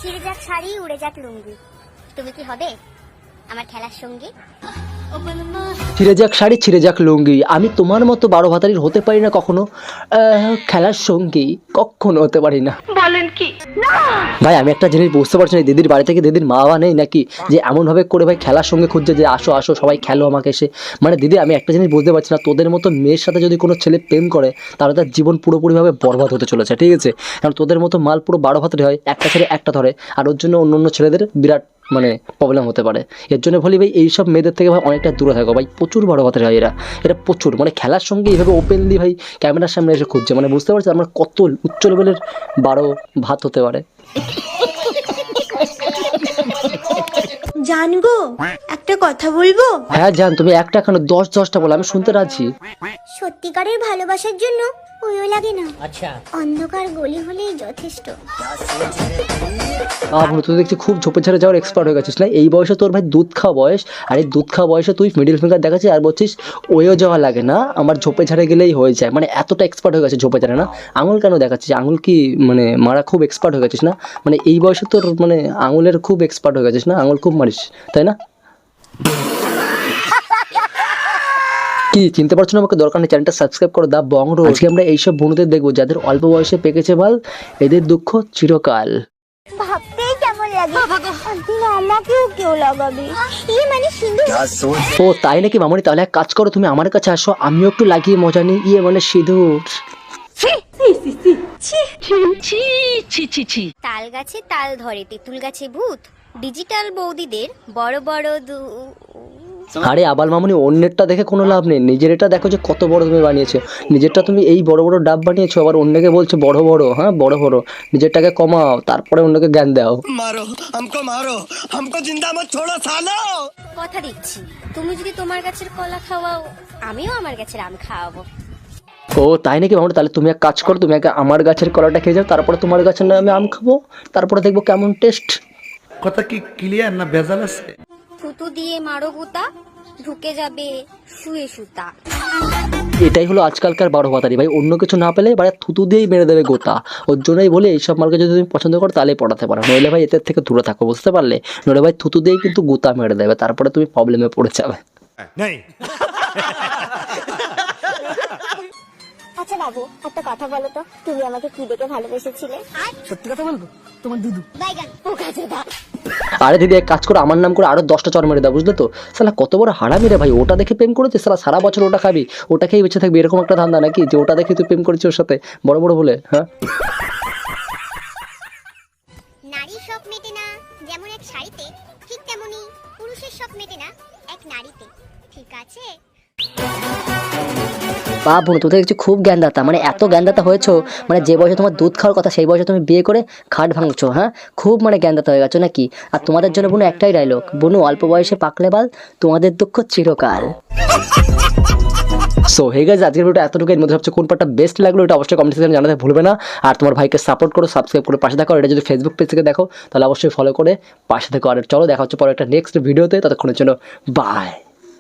ছিঁড়ে যাক শাড়ি উড়ে যাক লুঙ্গি, তুমি কি হবে আমার খেলার সঙ্গী? ছিঁড়ে যাক শাড়ি ছিঁড়ে যাক লুঙ্গি, আমি তোমার মতো 12 ভাতারির হতে পারি না কখনো, খেলার সঙ্গী কখনো হতে পারি না। বলেন কি? ভাই আমি একটা জিনিস বুঝতে পারছি না, দিদির বাড়ি থেকে দিদির মা বাবা নেই নাকি যে এমনভাবে করে ভাই খেলার সঙ্গে খুঁজছে যে আসো আসো সবাই খেলো আমাকে এসে। মানে দিদি আমি একটা জিনিস বুঝতে পারছি না, তোদের মতো মেয়ের সাথে যদি কোনো ছেলে প্রেম করে তাহলে তার জীবন পুরোপুরিভাবে বরবাদ হতে চলেছে, ঠিক আছে? কারণ তোদের মতো মাল পুরো 12 ভাতারি হয়, একটা ছেলে একটা ধরে, আর ওর জন্য অন্য অন্য ছেলেদের বিরাট মানে প্রবলেম হতে পারে। এর জন্য বলি ভাই এইসব মেয়েদের থেকে ভাই অনেকটা দূরে থাকো ভাই, প্রচুর 12 ভাতারি হয় এরা প্রচুর, মানে খেলার সঙ্গে এইভাবে ওপেনলি ভাই ক্যামেরার সামনে এসে খুঁজছে, মানে বুঝতে পারছি আমার কত উচ্চ লেভেলের 12 ভাত হতে পারে। জান গো, একটা কথা বলবো? হ্যাঁ জান, তুমি একটা কেন 10-10টা বলো, আমি শুনতে রাজি। সত্যিকারের ভালোবাসার জন্য ওইও লাগে না, আচ্ছা অন্ধকার গলি হলেই যথেষ্ট। তুই দেখছি খুব ঝোপে ঝাড়ে যাওয়ার এক্সপার্ট হয়ে গেছিস না? এই বয়সে তোর ভাই দুধ খাওয়া বয়স, আর এই দুধ খাওয়া বয়সে তুই মিডিল ফিঙ্গার দেখাচ্ছিস আর বলছিস ওয়েও যাওয়া লাগে না, আমার ঝোপে ঝাড়ে গেলেই হয়ে যায়। মানে এতটা এক্সপার্ট হয়ে গেছে ঝোপে ঝাড়ে না? আঙুল কেন দেখাচ্ছিস? আঙুল কি মানে মারা খুব এক্সপার্ট হয়ে গেছিস না? মানে এই বয়সে তোর মানে আঙুলের খুব এক্সপার্ট হয়ে গেছিস না? আঙুল খুব মারিস তাই না? কি চিনতে পারছো না আমাকে? দরকার নেই, চ্যানেলটা সাবস্ক্রাইব করো দা বং রোড। আজকে আমরা এইসব বন্ধুদের দেখবো যাদের অল্প বয়সে পেকেছে বাল, এদের দুঃখ চিরকাল। ভাবতেই কেমন লাগে, একদিন আমাকেও কেউ লাগাবে, ইয়ে মানে সিঁদুর। ও তাই নাকি মামনি? তাহলে এক কাজ করো, তুমি আমার কাছে আসো, আমিও একটু লাগিয়ে মজা নিই। ইয়ে মানে সিঁদুর। তাল গাছে তাল ধরে, তেঁতুল গাছে ভূত, ডিজিটাল বৌদিদের বড় বড় আরে আবাল মামনি, অন্যেরটা দেখে কোনো লাভ নেই, নিজের এটা দেখো যে কত বড় তুমি বানিয়েছো। নিজেরটা তুমি এই বড় বড় ডাব বানিয়েছো, আবার অন্যকে বলছো বড় বড়। হ্যাঁ বড় বড়, নিজেরটাকে কমাও তারপরে অন্যকে জ্ঞান দাও। মারো हमको जिंदा मत छोड़ो सालो। কথা দিচ্ছি, তুমি যদি তোমার গাছের কলা খাওয়াও, আমিও আমার গাছের আম খাওয়াবো। ও তাই নাকি মামনি? তাহলে তুমি এক কাজ করো, তুমি আগে আমার গাছের কলাটা খেয়ে যাও, তারপরে তোমার গাছের না আমি আম খাবো, তারপরে দেখবো কেমন টেস্ট। কথা কি ক্লিয়ার না ভেজাল আছে? থুতু দিয়ে মারো গুতা, ঢুকে যাবে শুয়ে সুতা। এটাই হলো আজকালকার 12 ভাতারি ভাই, অন্য কিছু না পেলে এবারে থুতু দিয়েই মেরে দেবে গোতা। ওর জন্যই বলে এইসব মালকে যদি তুমি পছন্দ করো তাহলেই পড়াতে পারো, নইলে ভাই এদের থেকে দূরে থাকো, বুঝতে পারলে? নইলে ভাই থুতু দিয়েই কিন্তু গোতা মেরে দেবে, তারপরে তুমি প্রবলেমে পড়ে যাবে। আচ্ছা বাবু, একটা কথা বলো তো, তুমি আমাকে কি দেখে ভালোবেসেছিলে? সত্যি কথা বলবো, তোমার দুধু। বাইগান পোকা চোদা। আরে দিদি এক কাজ করো, আমার নাম করে আরো 10টা চর মেরে দাও, বুঝলে তো? শালা কত বড় হারামি রে ভাই, ওটা দেখে প্রেম করেছিস? শালা সারা বছর ওটা খাবি, ওটা খেয়ে বেঁচে থাকবি, এরকম একটা ধান্দা নাকি যে ওটা দেখে তুই প্রেম করেছিস ওর সাথে বড় বড় বলে? হ্যাঁ নারী শখ মেটে না যেমন এক শাড়িতে, ঠিক তেমনি পুরুষের শখ মেটে না এক নারীতে, ঠিক আছে? বাপ বোন, তোদের দেখছি খুব জ্ঞানদাতা, মানে এত জ্ঞানদাতা হয়েছো, মানে যে বয়সে তোমার দুধ খাওয়ার কথা সেই বয়সে তুমি বিয়ে করে খাট ভাঙছো। হ্যাঁ খুব মানে জ্ঞানদাতা হয়ে গেছো নাকি? আর তোমাদের জন্য বোন একটাই ডায়লগ, বোনু অল্প বয়সে পাকলে বাল, তোমাদের দুঃখ চিরকাল। সো হে গাইস, আজকের ভিডিওটা এতটুকু। এর মধ্যে সবচেয়ে কোন পার্টটা বেস্ট লাগলো এটা অবশ্যই কমেন্ট সেকশনে জানাতে ভুলবে না। আর তোমার ভাইকে সাপোর্ট করো, সাবস্ক্রাইব করে পাশে থাকো। এটা যদি ফেসবুক পেজ থেকে দেখো তাহলে অবশ্যই ফলো করে পাশে থাকো। আর চলো দেখা হচ্ছে পরে একটা নেক্সট ভিডিওতে, ততক্ষণের জন্য বাই।